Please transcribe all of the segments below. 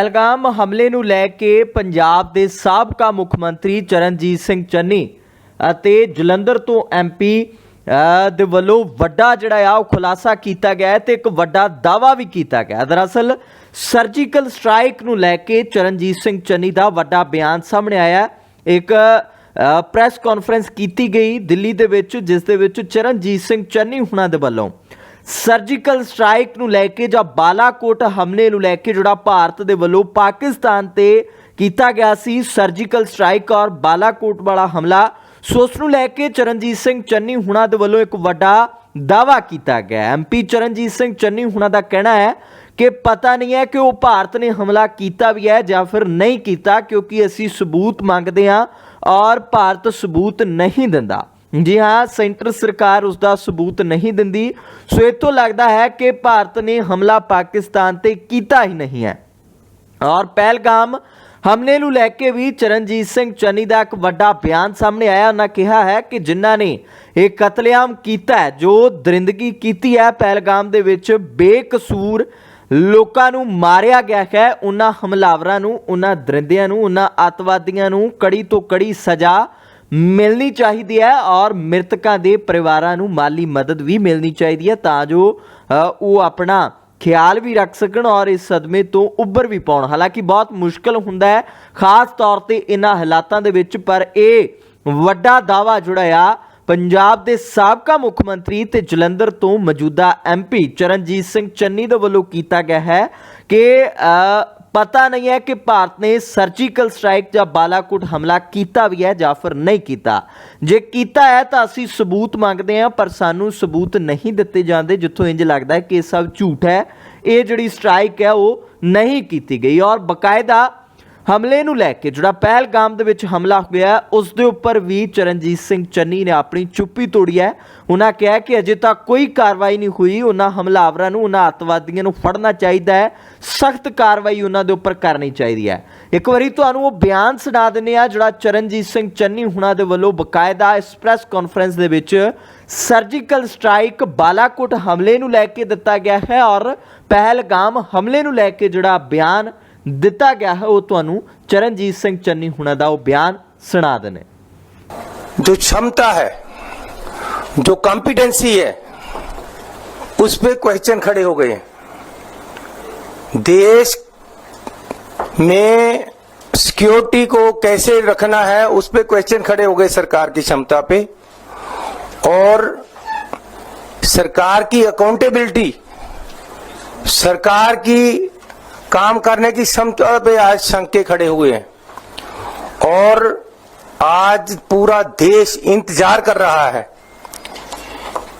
ਪਹਿਲਗਾਮ ਹਮਲੇ ਨੂੰ ਲੈ ਕੇ ਪੰਜਾਬ ਦੇ ਸਾਬਕਾ ਮੁੱਖ ਮੰਤਰੀ ਚਰਨਜੀਤ ਸਿੰਘ ਚੰਨੀ ਅਤੇ ਜਲੰਧਰ ਤੋਂ ਐਮਪੀ ਦੇ ਵੱਲੋਂ ਵੱਡਾ ਜਿਹੜਾ ਉਹ ਖੁਲਾਸਾ ਕੀਤਾ ਗਿਆ ਤੇ ਇੱਕ ਵੱਡਾ ਦਾਅਵਾ ਵੀ ਕੀਤਾ ਗਿਆ। ਦਰਅਸਲ ਸਰਜੀਕਲ ਸਟ੍ਰਾਈਕ ਨੂੰ ਲੈ ਕੇ ਚਰਨਜੀਤ ਸਿੰਘ ਚੰਨੀ ਦਾ ਵੱਡਾ ਬਿਆਨ ਸਾਹਮਣੇ ਆਇਆ। ਇੱਕ ਪ੍ਰੈਸ ਕਾਨਫਰੰਸ ਕੀਤੀ ਗਈ ਦਿੱਲੀ ਦੇ ਵਿੱਚ, ਜਿਸ ਦੇ ਵਿੱਚ ਚਰਨਜੀਤ ਸਿੰਘ ਚੰਨੀ ਹੁਣਾਂ ਦੇ ਵੱਲੋਂ ਸਰਜੀਕਲ ਸਟ੍ਰਾਈਕ ਨੂੰ ਲੈ ਕੇ ਜਾਂ ਬਾਲਾਕੋਟ ਹਮਲੇ ਨੂੰ ਲੈ ਕੇ ਜਿਹੜਾ ਭਾਰਤ ਦੇ ਵੱਲੋਂ ਪਾਕਿਸਤਾਨ ਤੇ ਕੀਤਾ ਗਿਆ ਸੀ ਸਰਜੀਕਲ ਸਟ੍ਰਾਈਕ ਔਰ ਬਾਲਾਕੋਟ ਵਾਲਾ ਹਮਲਾ, ਸੋ ਉਸ ਨੂੰ ਲੈ ਕੇ ਚਰਨਜੀਤ ਸਿੰਘ ਚੰਨੀ ਹੁਣਾਂ ਦੇ ਵੱਲੋਂ ਇੱਕ ਵੱਡਾ ਦਾਅਵਾ ਕੀਤਾ ਗਿਆ। ਐਮਪੀ ਚਰਨਜੀਤ ਸਿੰਘ ਚੰਨੀ ਹੁਣਾਂ ਦਾ ਕਹਿਣਾ ਹੈ ਕਿ ਪਤਾ ਨਹੀਂ ਹੈ ਕਿ ਉਹ ਭਾਰਤ ਨੇ ਹਮਲਾ ਕੀਤਾ ਵੀ ਹੈ ਜਾਂ ਫਿਰ ਨਹੀਂ ਕੀਤਾ, ਕਿਉਂਕਿ ਅਸੀਂ ਸਬੂਤ ਮੰਗਦੇ ਹਾਂ ਔਰ ਭਾਰਤ ਸਬੂਤ ਨਹੀਂ ਦਿੰਦਾ। जी हाँ, सेंटर सरकार उसका सबूत नहीं दिंदी, सो इत्थों लगता है कि भारत ने हमला पाकिस्तान ते कीता ही नहीं है। और पहलगाम हमले नूं लैके भी चरणजीत सिंह चन्नी का एक वड्डा बयान सामने आया। उन्होंने कहा है कि जिन्हां ने एक कतलेआम कीता है, जो दरिंदगी कीती है पहलगाम दे विच बेकसूर लोकां नूं मारिया गया है, उन्हां हमलावरां नूं, उन्हां दरिंदियां नूं, उन्हां अतवादियां नूं कड़ी तो कड़ी सज़ा मिलनी चाहिए है और मृतकों के परिवारों को माली मदद भी मिलनी चाहिए है, तां जो वो अपना ख्याल भी रख सकन और इस सदमे तो उभर भी पाउण। हालांकि बहुत मुश्किल हुंदा है खास तौर पर इन्हां हालातां दे विच, पर यह वड्डा दावा जुड़ा पंजाब के साबका मुख मंत्री ते जलंधर तो मौजूदा एमपी चरणजीत सिंह चन्नी दे वल्लों कीता गया है कि पता नहीं है कि भारत ने सर्जिकल स्ट्राइक या बालाकोट हमला किया भी है या फिर नहीं किया। जे किया है तो असी सबूत मांगते हैं, पर सानू सबूत नहीं दिते जाते, जिथों इंज लगता है कि सब झूठ है, ये जिहड़ी स्ट्राइक है वो नहीं की गई। और बकायदा हमले नूं लैके जिहड़ा पहलगाम दे विच हमला होया उस दे उपर भी चरणजीत सिंह चन्नी ने अपनी चुप्पी तोड़ी है। उन्होंने कहा कि अजे तक कोई कार्रवाई नहीं हुई, उन्होंने हमलावरां नूं, उन्होंने अतवादियों नूं फड़ना चाहिए है, सख्त कार्रवाई उन्होंने दे उपर करनी चाहिए है। एक बारी तुहानूं वो बयान सुना दिंदे आ जिहड़ा चरणजीत सिंह चन्नी हुणां दे वल्लों बकायदा इस प्रैस कॉन्फ्रेंस दे विच सर्जिकल स्ट्राइक बालाकोट हमले नूं लैके दिता गया है और पहलगाम हमले नूं लैके जिहड़ा बयान दिता गया है वो तुहानूं चरणजीत सिंह चन्नी हुणां दा वो बयान सुना देने। जो क्षमता है, जो कॉम्पिटेंसी है, उस पे क्वेश्चन खड़े हो गए हैं। देश में सिक्योरिटी को कैसे रखना है उस पे क्वेश्चन खड़े हो गए सरकार की क्षमता पे, और सरकार की अकाउंटेबिलिटी, सरकार की काम करने की क्षमता पे आज शंके खड़े हुए हैं। और आज पूरा देश इंतजार कर रहा है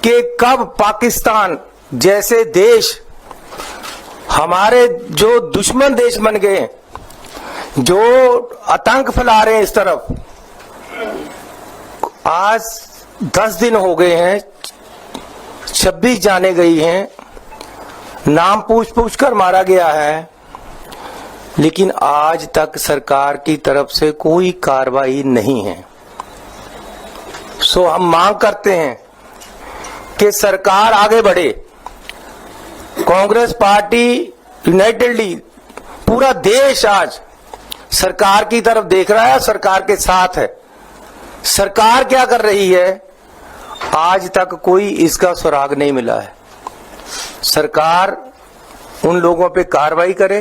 कि कब पाकिस्तान जैसे देश, हमारे जो दुश्मन देश बन गए, जो आतंक फैला रहे हैं इस तरफ, आज 10 दिन हो गए हैं, 26 जाने गई हैं, नाम पूछ कर मारा गया है, लेकिन आज तक सरकार की तरफ से कोई कार्रवाई नहीं है। सो हम मांग करते हैं कि सरकार आगे बढ़े। कांग्रेस पार्टी यूनाइटेडली पूरा देश आज सरकार की तरफ देख रहा है, सरकार के साथ है। सरकार क्या कर रही है, आज तक कोई इसका सुराग नहीं मिला है। सरकार उन लोगों पे कार्रवाई करे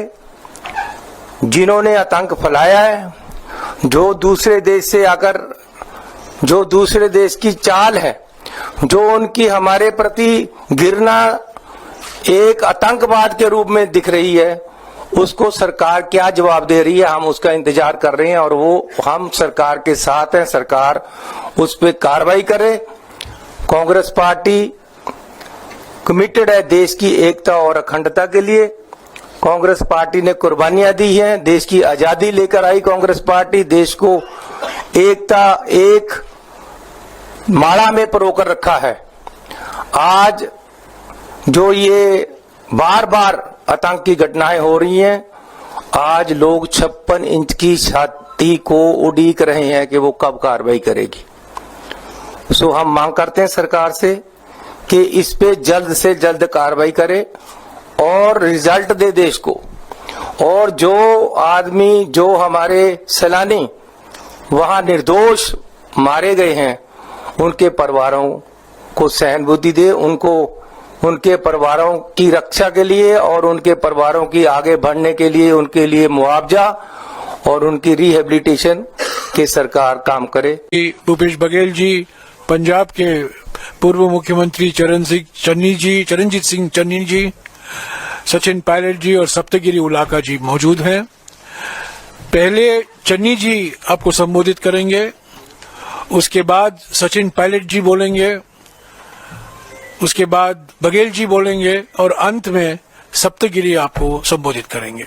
जिन्होंने आतंक फैलाया है, जो दूसरे देश से आकर, जो दूसरे देश की चाल है, जो उनकी हमारे प्रति गिरना एक आतंकवाद के रूप में दिख रही है, उसको सरकार क्या जवाब दे रही है, हम उसका इंतजार कर रहे हैं और वो हम सरकार के साथ हैं। सरकार उस पर कार्रवाई करे। कांग्रेस पार्टी कमिटेड है देश की एकता और अखंडता के लिए। कांग्रेस पार्टी ने कुर्बानियां दी हैं, देश की आजादी लेकर आई कांग्रेस पार्टी, देश को एकता, एक माला में परोकर रखा है। आज जो ये बार बार आतंक की घटनाएं हो रही हैं, आज लोग 56 इंच की छाती को उड़ीक रहे हैं कि वो कब कार्रवाई करेगी। सो हम मांग करते हैं सरकार से कि इस पे जल्द से जल्द कार्रवाई करे और रिजल्ट दे देश को। और जो आदमी, जो हमारे सैलानी वहां निर्दोष मारे गए हैं, उनके परिवारों को सहानुभूति दे, उनको उनके परिवारों की रक्षा के लिए और उनके परिवारों की आगे बढ़ने के लिए उनके लिए मुआवजा और उनकी रिहेबिलिटेशन के सरकार काम करे। भूपेश बघेल जी, पंजाब के पूर्व मुख्यमंत्री चरणजीत सिंह चन्नी जी, सचिन पायलट जी और सप्तगिरी उलाका जी मौजूद हैं। पहले चन्नी जी आपको संबोधित करेंगे, उसके बाद सचिन पायलट जी बोलेंगे, उसके बाद बघेल जी बोलेंगे और अंत में सप्तगिरी आपको संबोधित करेंगे।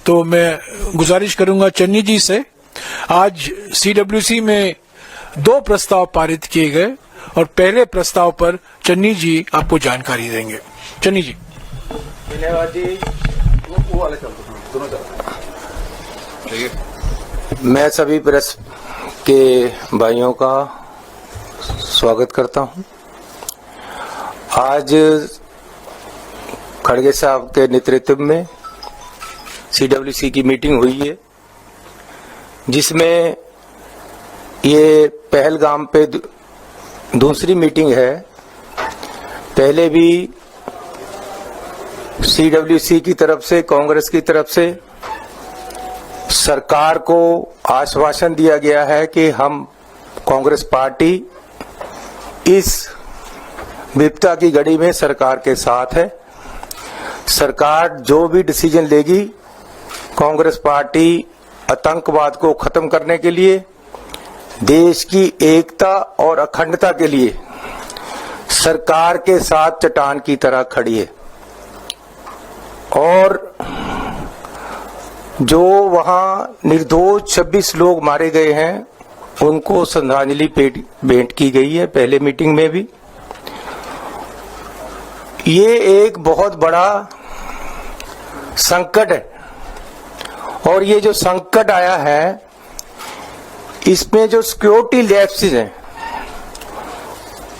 तो मैं गुजारिश करूंगा चन्नी जी से, आज सीडब्ल्यूसी में 2 प्रस्ताव पारित किए गए और पहले प्रस्ताव पर चन्नी जी आपको जानकारी देंगे। चन्नी जी। धन्यवाद जी। मैं सभी प्रेस के भाइयों का स्वागत करता हूं। आज खड़गे साहब के नेतृत्व में सीडब्ल्यूसी की मीटिंग हुई है, जिसमें ये पहलगाम पे दूसरी मीटिंग है। पहले भी सीडब्ल्यूसी की तरफ से, कांग्रेस की तरफ से सरकार को आश्वासन दिया गया है कि हम कांग्रेस पार्टी इस विपदा की घड़ी में सरकार के साथ है। सरकार जो भी डिसीजन लेगी, कांग्रेस पार्टी आतंकवाद को खत्म करने के लिए, देश की एकता और अखंडता के लिए सरकार के साथ चट्टान की तरह खड़ी है। और जो वहां निर्दोष 26 लोग मारे गए हैं, उनको श्रद्धांजलि भेंट की गई है पहले मीटिंग में भी। ये एक बहुत बड़ा संकट है और ये जो संकट आया है, इसमें जो सिक्योरिटी लैप्सेस हैं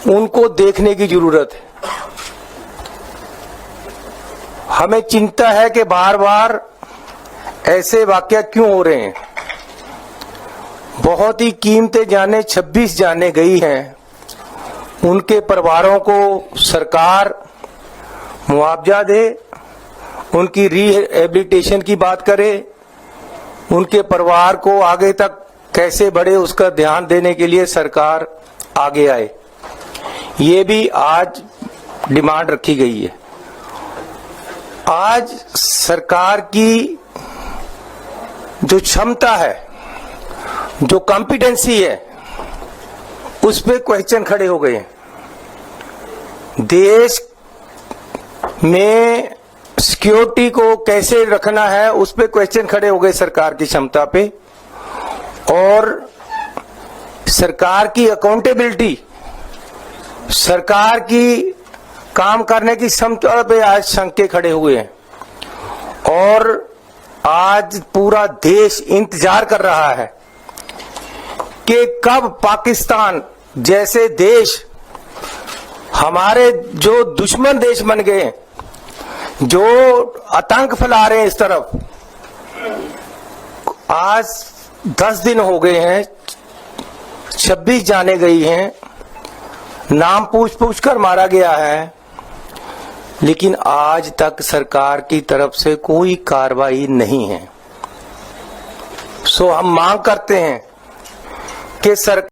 उनको देखने की जरूरत है। हमें चिंता है कि बार बार ऐसे वाकया क्यों हो रहे हैं। बहुत ही कीमती जानें 26 जानें गई हैं, उनके परिवारों को सरकार मुआवजा दे, उनकी रिहेबिलिटेशन की बात करे, उनके परिवार को आगे तक कैसे बढ़े उसका ध्यान देने के लिए सरकार आगे आए। ये भी आज डिमांड रखी गई है। आज सरकार की जो क्षमता है, जो कॉम्पिटेंसी है, उस पे क्वेश्चन खड़े हो गए हैं। देश में सिक्योरिटी को कैसे रखना है, उस पे क्वेश्चन खड़े हो गए सरकार की क्षमता पे। और सरकार की अकाउंटेबिलिटी, सरकार की काम करने की क्षमता पे आज शंके खड़े हुए हैं। और आज पूरा देश इंतजार कर रहा है कि कब पाकिस्तान जैसे देश, हमारे जो दुश्मन देश बन गए, जो आतंक फैला रहे हैं इस तरफ, आज 10 दिन हो गए हैं, 26 जाने गई हैं, नाम पूछ कर मारा गया है, लेकिन आज तक सरकार की तरफ से कोई कार्रवाई नहीं है। सो हम मांग करते हैं कि सरकार